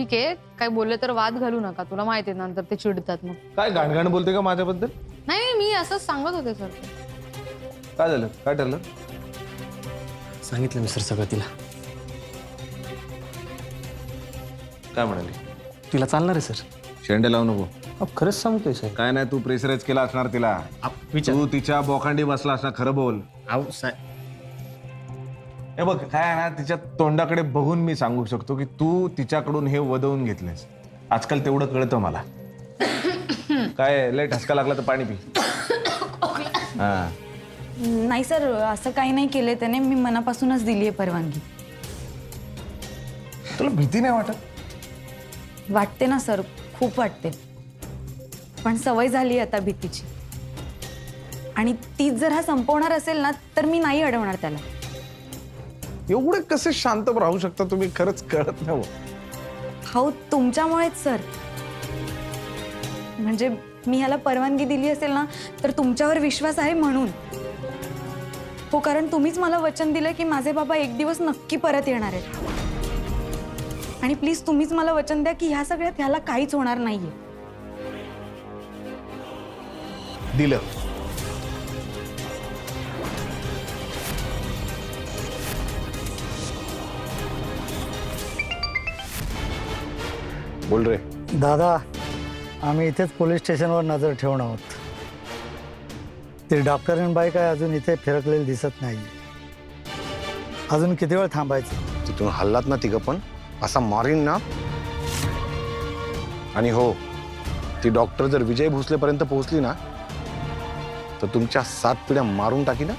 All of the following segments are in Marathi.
ठीक आहे, काय बोलले तर वाद घालू नका, तुला माहिती आहे नंतर ते चिडतात मग. काय घाणघाण बोलते का माझ्याबद्दल? नाही मी असंच सांगत होते सर. काय झालं, काय ठरलं? सांगितलं मी सर सगळं तिला. काय म्हणाली? तिला चालणार आहे सर. शेंडे लावू नको. खरंच सांगतोय सर. काय नाही, तू प्रेशराईज केला असणार तिला. तू तिच्या बोकांडी बसला असणार, खरं बोल. हे बघ, काय आहे ना, तिच्या तोंडाकडे बघून मी सांगू शकतो की तू तिच्याकडून हे वदवून घेतलंस. आजकाल तेवढं कळतं मला. काय लय ठसका लागला तर पाणी पी. हा, नाही सर, असं काही नाही केलंय त्याने. मी मनापासूनच दिली आहे परवानगी. तुला भीती नाही वाटत? वाटते ना सर, खूप वाटते. पण सवय झाली आता भीतीची. आणि तीच जर हा संपवणार असेल ना, तर मी नाही अडवणार त्याला. एवढे कसे शांत राहू शकता तुम्ही, खरंच कळत नाही. हो, तुमच्यामुळेच सर. म्हणजे मी ह्याला परवानगी दिली असेल ना, तर तुमच्यावर विश्वास आहे म्हणून. हो, कारण तुम्हीच मला वचन दिलं की माझे बाबा एक दिवस नक्की परत येणार आहेत. आणि प्लीज तुम्हीच मला वचन द्या की ह्या सगळ्यात ह्याला काहीच होणार नाहीये. दिलं. बोल रे. दादा, आम्ही इथेच पोलीस स्टेशनवर नजर ठेवून आहोत. ते डॉक्टर आणि बाई काय अजून इथे फिरकलेले दिसत नाही. अजून किती वेळ थांबायचं? तिथून हल्लात ना तिघं पण असा मारीन ना. आणि हो, ती डॉक्टर जर विजय भोसलेपर्यंत पोहोचली ना, तर तुमच्या 7 पिढ्या मारून टाकी ना.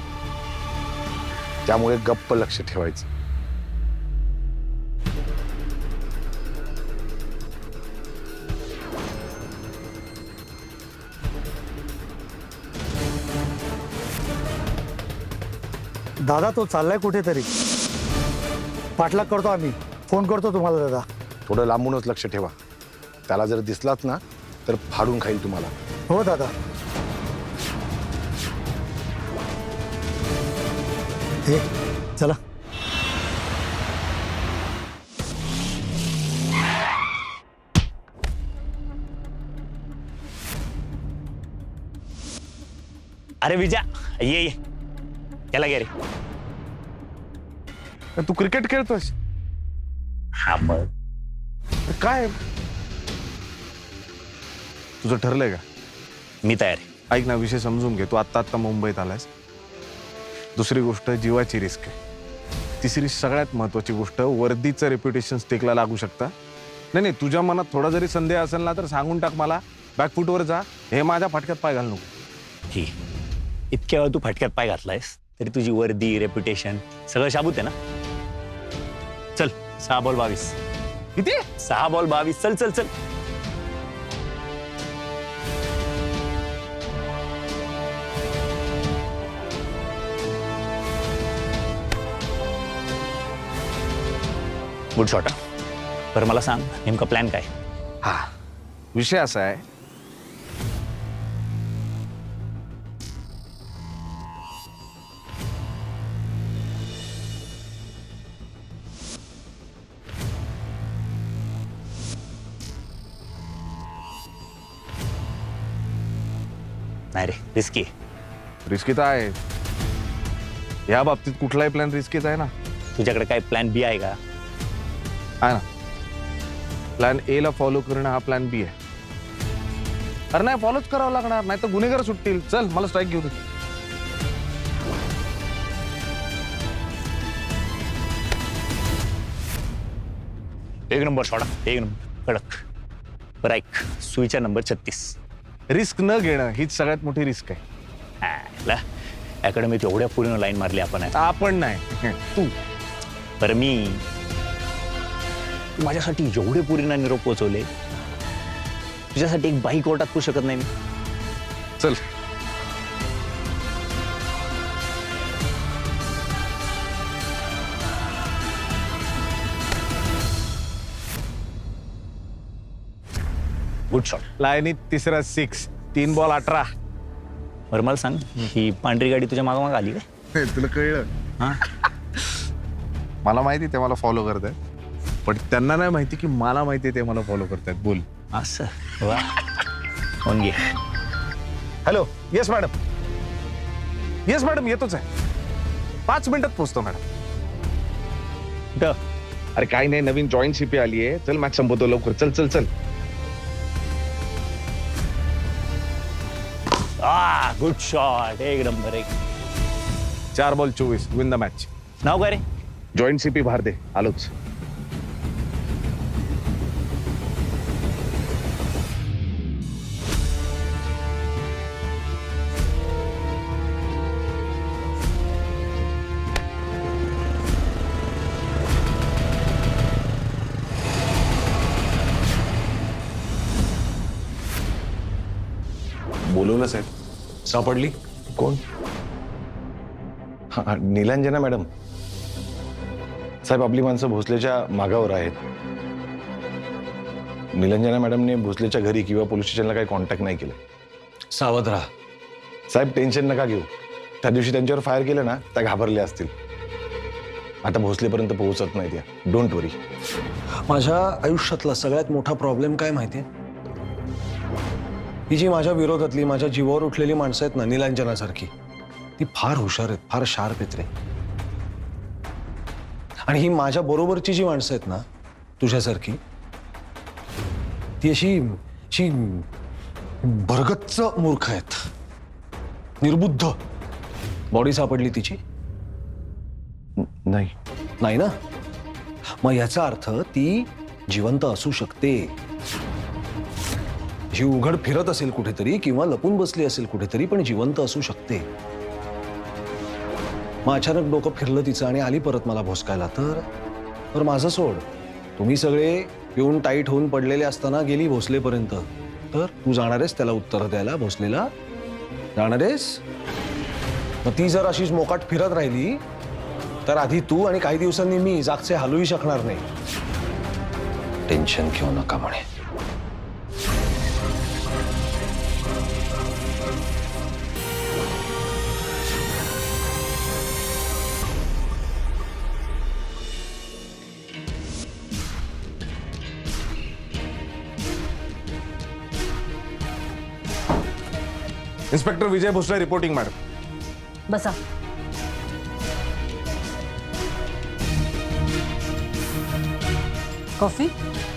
त्यामुळे गप्प लक्ष ठेवायचं. दादा, तो चाललाय कुठेतरी. पाठलाग करतो आम्ही. फोन करतो तुम्हाला दादा. थोडं लांबूनच लक्ष ठेवा. त्याला जर दिसलात ना, तर फाडून खाईल तुम्हाला. हो दादा. हे चला. अरे विजा, ये त्याला गे रे. तू क्रिकेट खेळतोस? हा मग काय तुझं ठरलंय का? मी तयार आहे. ऐक ना, विषय समजून घे. तू आत्ता मुंबईत आलायस. दुसरी गोष्ट, जीवाची रिस्क आहे. तिसरी सगळ्यात महत्वाची गोष्ट, वर्दीचं रेप्युटेशन स्टेकला लागू शकता. नाही, तुझ्या मनात थोडा जरी संदेह असेल ना, तर सांगून टाक मला. बॅकफुटवर जा. हे माझ्या फाटक्यात पाय घाल नको. ठीक. इतक्या वेळ तू फटक्यात पाय घातलायस तरी तुझी वर्दी, रेप्युटेशन सगळं शाबूत आहे ना. चल, 6 बॉल 22. किती? 6 बॉल 22. चल चल चल. Good shot. बरं मला सांग, नेमका प्लॅन काय? हा, विषय असा आहे, नाही रे, रिस्की. रिस्की तर आहे. या बाबतीत कुठलाही प्लॅन रिस्कीच आहे ना. तुझ्याकडे काय प्लॅन बी आहे का? आहे ना. प्लॅन ए ला फॉलो करणं हा प्लॅन बी आहे. अरे नाही, फॉलोच करावं लागणार, नाही तर गुन्हेगार सुटतील. चल, मला स्ट्राईक घेऊ दे. एक नंबर शॉट. एक नंबर कडक. बरं ऐक, सुईचा नंबर 36. रिस्क न घेणं हीच सगळ्यात मोठी रिस्क आहे. अकॅडमीत एवढ्या पुढे लाईन मारली आपण नाही, तू. बरं मी माझ्यासाठी एवढे पुरींना निरोप पोहोचवले, तुझ्यासाठी एक बाई कोर्टात करू शकत नाही मी. चल. Good shot. लाईनीत तिसरा 6. 3 बॉल 18. बरं मला सांग, ही पांढरी गाडी तुझ्या मागोमाग आली काय? तुला कळलं? हा, मला माहिती ते मला फॉलो करत आहे. पण त्यांना नाही माहिती की मला माहिती आहे ते मला फॉलो करतात. बोल. असं वा फोन घे. Hello. Yes madam. Yes madam, येतोच आहे. 5 मिनिटात पोहोचतो मॅडम. कुठं? अरे काही नाही, नवीन जॉईंट सीपी आली आहे. चल मॅच संपवतो लवकर. चल चल चल. गुड शॉट, एक नंबर. एक 4 बॉल 24. Win the match. नाव काय रे? Joint CP Bharde. आलोच. बोलू ना साहेब. सापडली? कोण? हा, नीलांजना मॅडम. साहेब आपली माणसं भोसलेच्या मागावर आहेत. नीलांजना मॅडमने भोसलेच्या घरी किंवा पोलीस स्टेशनला काही कॉन्टॅक्ट नाही केलं. सावध राहा. साहेब टेन्शन नका घेऊ. त्या दिवशी त्यांच्यावर फायर केलं ना, त्या घाबरल्या असतील. आता भोसलेपर्यंत पोहोचत नाही त्या. डोंट वरी. माझ्या आयुष्यातला सगळ्यात मोठा प्रॉब्लेम काय माहितीये? ही जी माझ्या विरोधातली, माझ्या जीवावर उठलेली माणसं आहेत ना, नीलांजनासारखी, ती फार हुशार आहेत, फार शार्प आहेत रे. आणि ही माझ्या बरोबरची जी माणसं आहेत ना, तुझ्यासारखी, ती अशी अशी भरगच्च मूर्ख आहेत, निर्बुद्ध. बॉडी सापडली तिची? नाही. नाही ना? मग याचा अर्थ ती जिवंत असू शकते. जी उघड फिरत असेल कुठेतरी किंवा लपून बसली असेल कुठेतरी, पण जिवंत असू शकते. मग अचानक डोकं फिरलं तिचं आणि आली परत मला भोसकायला, तर माझं सोड. तुम्ही सगळे पिऊन टाईट होऊन पडलेले असताना गेली भोसलेपर्यंत, तर तू जाणार आहेस त्याला उत्तर द्यायला? भोसलेला जाणार आहेस? मग ती जर अशीच मोकाट फिरत राहिली तर आधी तू आणि काही दिवसांनी मी जागचे हलूही शकणार नाही. टेन्शन घेऊ नका म्हणे. इन्स्पेक्टर विजय भोसले रिपोर्टिंग मॅडम. बसा. कॉफी?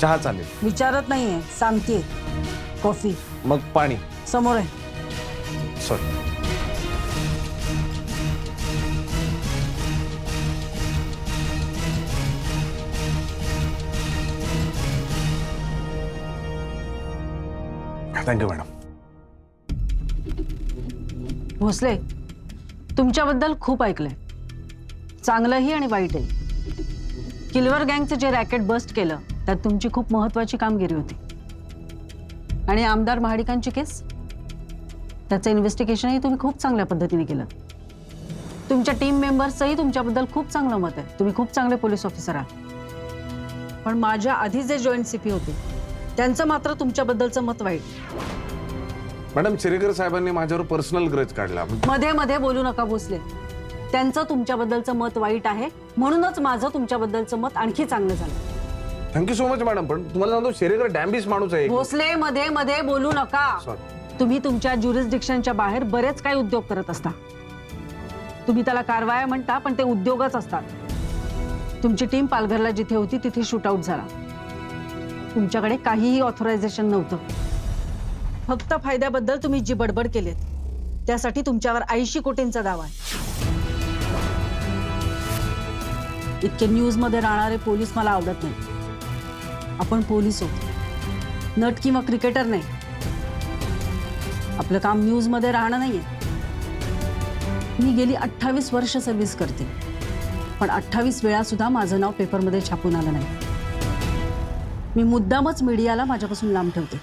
चहा चालेल. विचारत नाहीये, सांगतेय. कॉफी मग पाणी. समोर आहे. सॉरी. Thank you madam. भोसले, तुमच्याबद्दल खूप ऐकलंय, चांगलंही आणि वाईटही. किल्वर गँगचं जे रॅकेट बस्ट केलं त्यात तुमची खूप महत्वाची कामगिरी होती. आणि आमदार महाडिकांची केस, त्याचं इन्व्हेस्टिगेशनही तुम्ही खूप चांगल्या पद्धतीने केलं. तुमच्या टीम मेंबर्सचंही तुमच्याबद्दल खूप चांगलं मत आहे. तुम्ही खूप चांगले पोलीस ऑफिसर आहात. पण माझ्या आधी जे जॉईंट सीपी होते त्यांचं मात्र तुमच्याबद्दलचं मत वाईट. मॅडम चिरेकर साहेबांनी माझ्यावर पर्सनल ग्रज काढला. मध्ये मध्ये बोलू नका भोसले. त्यांचं तुमच्याबद्दलचं मत वाईट आहे, म्हणूनच माझं तुमच्याबद्दलचं मत आणखी चांगलं झालं. Thank you so much madam. पण तुम्हाला सांगतो चिरेकर डॅम्बिस माणूस आहे. भोसले, मध्ये मध्ये बोलू नका. तुम्ही तुमच्या ज्युरिस्डिक्शनच्या बाहेर बरेच काही उद्योग करत असता. तुम्ही त्याला कारवाया म्हणता, पण ते उद्योगच असतात. तुमची टीम पालघरला जिथे होती तिथे शूटआउट झाला. तुमच्याकडे काहीही ऑथरायझेशन नव्हतं. फक्त फायद्याबद्दल तुम्ही जी बडबड केलीत त्यासाठी तुमच्यावर 80 कोटींचा दावा आहे. इतके न्यूज मध्ये राहणारे पोलीस मला आवडत नाही. आपण पोलीस होत, नट किंवा क्रिकेटर नाही. आपलं काम न्यूज मध्ये राहणं नाहीये. मी गेली 28 वर्ष सर्व्हिस करते, पण 28 वेळा सुद्धा माझं नाव पेपरमध्ये छापून आलं नाही. मी मुद्दामच मीडियाला माझ्यापासून लांब ठेवते.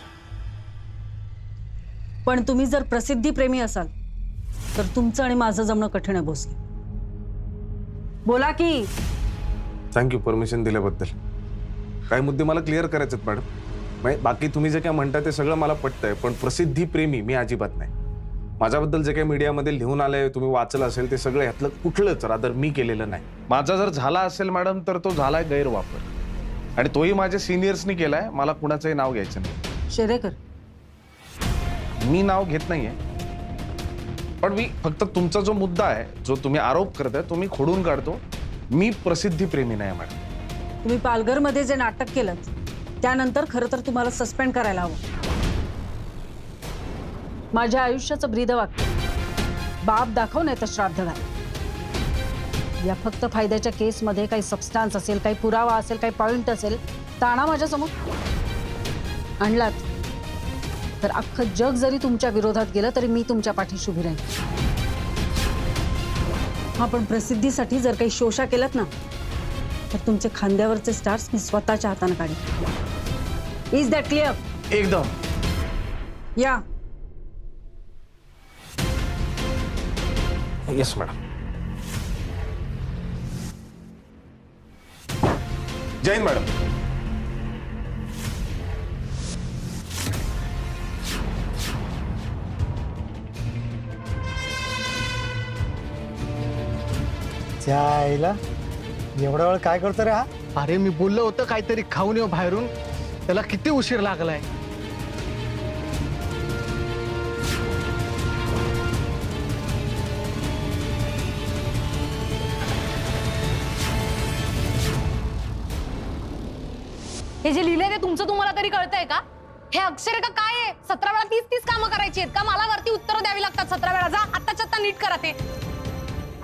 पण तुम्ही जर प्रसिद्धीप्रेमी असाल तर तुमचं आणि माझं जमणं कठीण आहे भोसले. बोला की. थँक्यू परमिशन दिल्याबद्दल. काही मुद्दे मला क्लिअर करायचे आहेत मॅडम. बाकी तुम्ही जे काय म्हणता ते सगळं मला पटतंय, पण प्रसिद्धी प्रेमी मी अजिबात नाही. माझ्याबद्दल जे काही मीडियामध्ये लिहून आलंय, तुम्ही वाचलं असेल, ते सगळं यातलं कुठलंच रादर मी केलेलं नाही. माझा जर झाला असेल मॅडम तर तो झालाय गैरवापर. आणि तोही माझ्या सिनियर्सनी केलाय. मला कुणाचंही नाव घ्यायचं नाही. शेरेकर, मी नाव घेत नाहीये, पण मी फक्त तुमचा जो मुद्दा आहे, जो तुम्ही आरोप करताय, तो मी खोडून काढतो. मी प्रसिद्धी प्रेमी नाही मॅडम. तुम्ही पालघरमध्ये जे नाटक केलं त्यानंतर खरं तर तुम्हाला सस्पेंड करायला हवं. माझ्या आयुष्याचं ब्रीदवाक्य, बाप दाखव नाही तर श्राद्ध घाल. या फक्त फायद्याच्या केसमध्ये काही सबस्टान्स असेल, काही पुरावा असेल, काही पॉइंट असेल तर आणा माझ्यासमोर. आणलात तर अख्खं जग जरी तुमच्या विरोधात गेलं तरी मी तुमच्या पाठीशी उभी राहीन. हा, पण प्रसिद्धीसाठी जर काही शोषा केलात ना तर तुमचे खांद्यावरचे स्टार्स मी स्वतःच्या हाताने काढेन. Is that clear? एकदम. या. Yes madam. जय हिंद मॅडम. त्या आईला एवढा वेळ काय करतो रे हा? अरे मी बोललो होतं काहीतरी खाऊन येऊ बाहेरून, त्याला किती उशीर लागलाय. हे जे लिहिलंय ते तुमचं तुम्हाला तरी कळतंय का? हे अक्षर आहे का काय आहे? 17 वेळा 30 कामं करायची आहेत का? मला वरती उत्तरं द्यावी लागतात 17 वेळा. जा आत्ताच्या आत्ता नीट करा ते.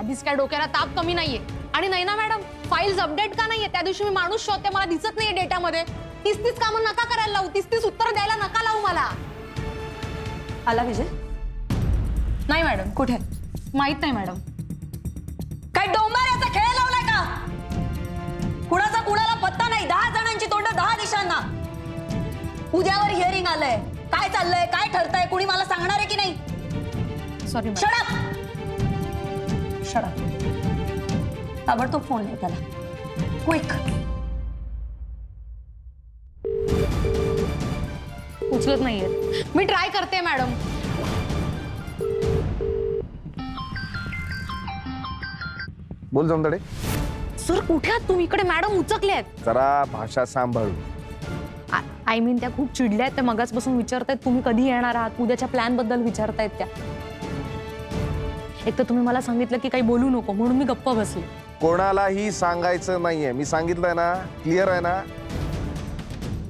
आधीच काय डोक्याला ताप कमी नाहीये. आणि नाही ना मॅडम, फाईल्स अपडेट का नाहीये? त्या दिवशी मी माणूस शोधते, मला दिसत नाहीये डेटामध्ये. 30 कामं नका करायला लावू. 30 उत्तरं द्यायला नका लावू मला. आला विजय? नाही मॅडम. कुठे? माहित नाही मॅडम. काय डोंबाऱ्याचा खेळ लावलाय का? कुणाचा कुणाला पत्ता नाही. 10 जणांची तोंड 10 दिशांना. उद्यावर हिअरिंग आलंय. काय चाललंय, काय ठरतंय, कुणी मला सांगणार आहे की नाही? Sorry madam. Shut up. Shut up. ताबडतोब फोन लाव त्याला. क्विक. उचलत नाहीये. मी ट्राय करते मॅडम. बोल जमदाडे. सर कुठे आहात तुम्ही? इकडे मॅडम उचकले आहेत. जरा भाषा सांभाळू. आय मीन त्या खूप चिडल्या आहेत. त्या मगाचपासून विचारतायत तुम्ही कधी येणार आहात. उद्याच्या प्लॅन बद्दल विचारतायत त्या. एक तर तुम्ही मला सांगितलं की काही बोलू नको म्हणून मी गप्प बसले. कोणालाही सांगायचं नाहीये. मी सांगितलंय ना, क्लिअर आहे ना.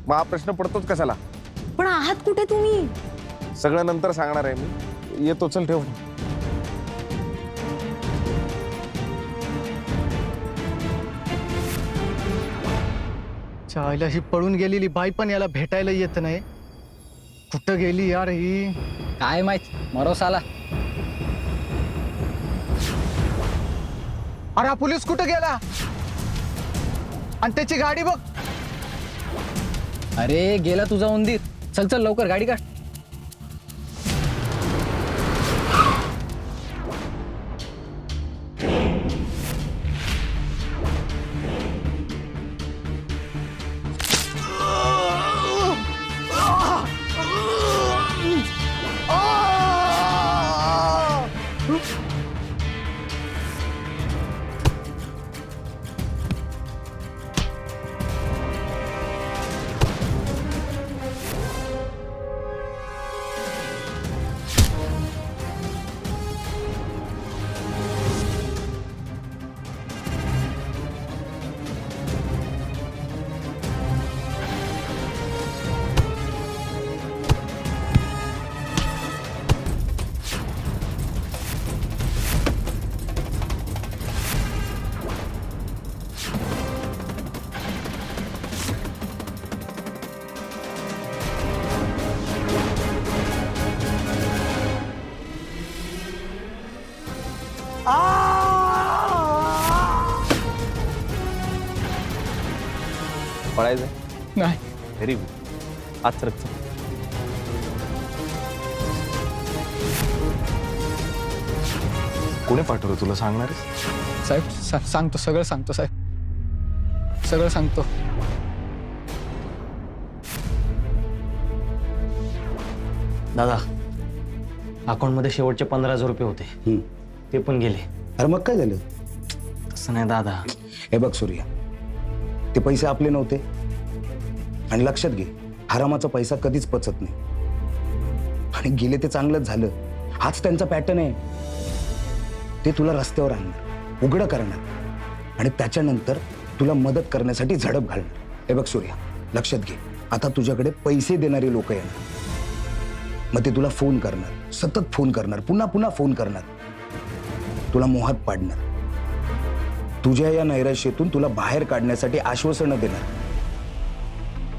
मग हा प्रश्न पडतोच कशाला? पण आहात कुठे तुम्ही? सगळं नंतर सांगणार आहे मी. येतो, चल ठेव. चायला ही पळून गेलेली बाई पण याला भेटायला येत नाही. कुठं गेली यार ही? काय माहित, मरोस आला. अरे हा पोलीस कुठं गेला? आणि त्याची गाडी बघ. अरे गेला तुझा उंदीर. चल चल लवकर गाडी काढ. पळायचं नाही. Very good. आज सरक. कोणी पाठवलं तुला? सांगणार आहेस? साहेब सांगतो, सगळं सांगतो साहेब, सगळं सांगतो. दादा, अकाउंटमध्ये शेवटचे 15,000 रुपये होते, ते पण गेले. अरे मग काय झालं? तसं नाही दादा. हे बघ सूर्या, ते पैसे आपले नव्हते, आणि लक्षात घे, हरामाचा पैसा कधीच पचत नाही. आणि गेले ते चांगलंच झालं. हाच त्यांचा पॅटर्न आहे. ते तुला रस्त्यावर आणणार, उघडं करणार आणि त्याच्यानंतर तुला मदत करण्यासाठी झडप घालणार. हे बघ सूर्या, लक्षात घे, आता तुझ्याकडे पैसे देणारे लोक येणार. मग ते तुला फोन करणार, सतत फोन करणार, पुन्हा पुन्हा फोन करणार, तुला मोहात पाडणार, तुझ्या या नैराश्यातून तुला बाहेर काढण्यासाठी आश्वासनं देणार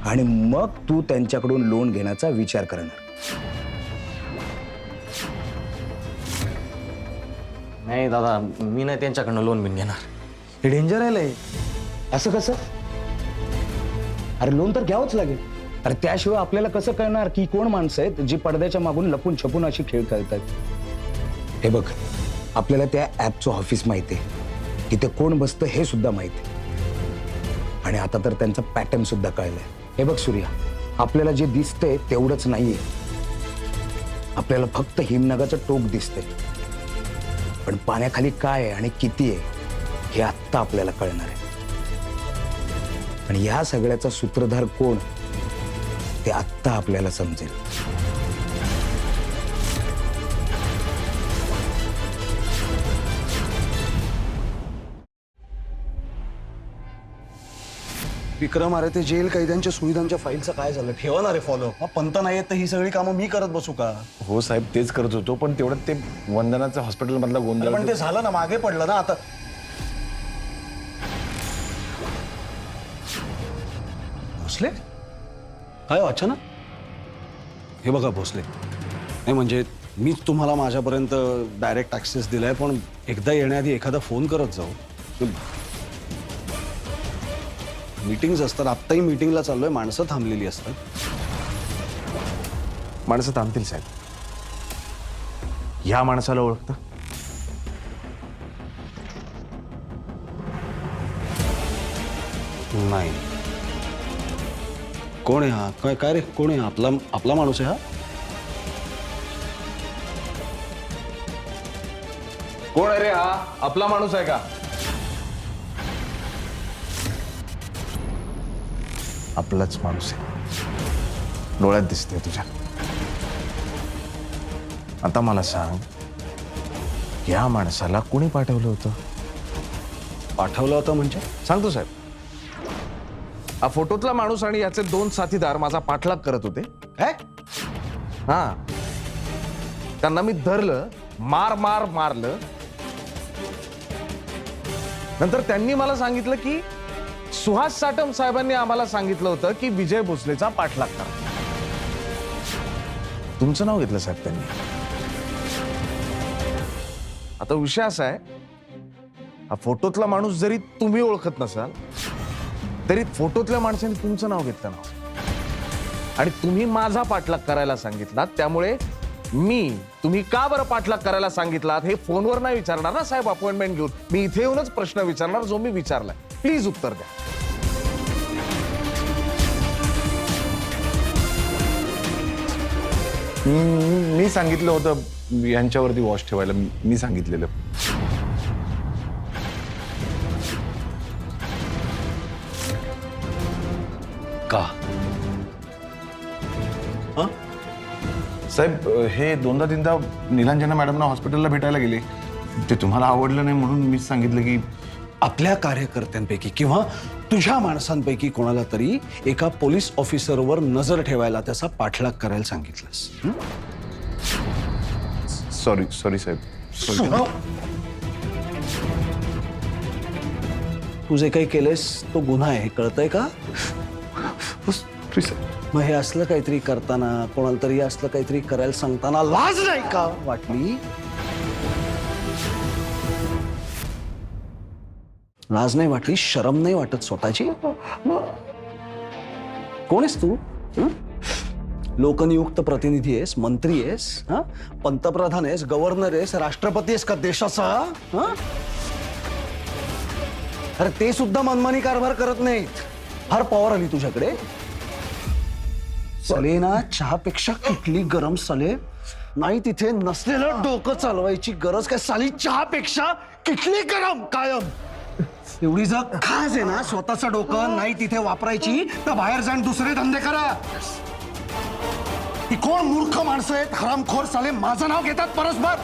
आणि मग तू त्यांच्याकडून लोन घेण्याचा विचार करणार. नाही दादा, मी नाही त्यांच्याकडनं लोन बिन घेणार. हे डेंजर आहे. असं कसं? अरे लोन तर घ्यावंच लागेल. अरे त्याशिवाय आपल्याला कसं कळणार की कोण माणसं आहेत जी पडद्याच्या मागून लपून छपून अशी खेळ खेळतात. हे बघ, आपल्याला त्या ऍपचं ऑफिस माहिती आहे, तिथे कोण बसतं हे सुद्धा माहिती आहे. आणि आता तर त्यांचा पॅटर्न सुद्धा कळलाय. हे बघ सूर्या, आपल्याला जे दिसतंय तेवढंच नाहीये. आपल्याला फक्त हिमनगाचं टोक दिसतंय, पण पाण्याखाली काय आहे आणि किती आहे हे आत्ता आपल्याला कळणार आहे. आणि या सगळ्याचा सूत्रधार कोण ते आत्ता आपल्याला समजेल. विक्रम, अरे ते जेल कैद्यांच्या सुविधांच्या फाईलचं काय झालं? ठेवणार आहे फॉलो. पंत नाही आहेत तर ही सगळी कामं मी करत बसू का? हो साहेब, तेच करत होतो, पण तेवढ्यात ते वंदनाचं हॉस्पिटल मधला गोंधळ. पण ते झालं ना, मागे पडलं ना. आता भोसले काय अचानक? हे बघा भोसले, नाही म्हणजे मीच तुम्हाला माझ्यापर्यंत डायरेक्ट ऍक्सेस दिलाय, पण एकदा येण्याआधी एखादा फोन करत जाऊ. मीटिंग्स असतात, आत्ताही मीटिंगला चाललोय, माणसं थांबलेली असतात. माणसं थांबतील साहेब. ह्या माणसाला ओळखता? नाही. कोण आहे हा? काय काय रे, कोण आहे? आपला माणूस आहे हा? कोण आहे रे हा? आपला माणूस आहे का? आपलाच माणूस आहे, डोळ्यात दिसते तुझ्या. आता मला सांग, या माणसाला कोणी पाठवलं होतं? पाठवलं होतं म्हणजे? सांगतो साहेब. हा फोटोतला माणूस आणि याचे 2 साथीदार माझा पाठलाग करत होते. काय? हा, त्यांना मी धरलं, मारलं. नंतर त्यांनी मला सांगितलं की सुहास साटम साहेबांनी आम्हाला सांगितलं होतं की विजय भोसलेचा पाठलाग करा. तुमचं नाव घेतलं साहेब त्यांनी. आता विषय असा आहे, हा फोटोतला माणूस जरी तुम्ही ओळखत नसाल तरी फोटोतल्या माणसाने तुमचं नाव घेतलं ना, आणि तुम्ही माझा पाठलाग करायला सांगितलात. त्यामुळे तुम्ही का बरं पाठलाग करायला सांगितलात हे फोनवर नाही विचारणार ना साहेब, अपॉइंटमेंट घेऊन. मी इथे येऊनच प्रश्न विचारणार जो मी विचारलाय. प्लीज उत्तर द्या. मी सांगितलं होतं यांच्यावरती वॉच ठेवायला. मी सांगितलेलं. का? साहेब, हे 2दा-3दा नीलांजना मॅडमना हॉस्पिटलला भेटायला गेले. ते तुम्हाला आवडलं नाही म्हणून मीच सांगितलं की आपल्या कार्यकर्त्यांपैकी किंवा तुझ्या माणसांपैकी कोणाला तरी एका पोलीस ऑफिसरवर नजर ठेवायला त्याचा पाठलाग करायला सांगितलंस. सॉरी साहेब. तू जे काही केलंस तो गुन्हा आहे, हे कळतंय का? मग हे असलं काहीतरी करताना, कोणाला तरी असलं काहीतरी करायला सांगताना लाज नाही का वाटली? लाज नाही वाटली? शरम नाही वाटत स्वतःची? कोण आहेस तू? लोकनियुक्त प्रतिनिधी आहेस, मंत्री आहेस, पंतप्रधान आहेस, गव्हर्नर आहेस, राष्ट्रपती आहेस का देशाचा? अरे ते सुद्धा मनमानी कारभार करत नाहीत. फार पॉवर आली तुझ्याकडे. सले ना, चहापेक्षा किटली गरम सले. नाही तिथे नसलेलं डोकं चालवायची गरज काय? साली चहापेक्षा किटली गरम कायम. एवढी जर खास आहे ना स्वतःचं डोकं नाही तिथे वापरायची तर बाहेर जाऊन दुसरे धंदे करा. ही कोण मूर्ख माणसं आहेत, हरामखोर साले माझं नाव घेतात परस्पर.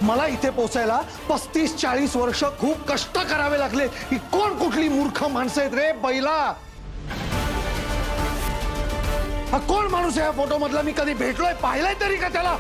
मला इथे पोचायला 35-40 वर्ष खूप कष्ट करावे लागले. ही कोण कुठली मूर्ख माणसं आहेत रे बैला. हा कोण माणूस आहे या फोटो मधला, मी कधी भेटलोय पाहिलंय तरी का त्याला.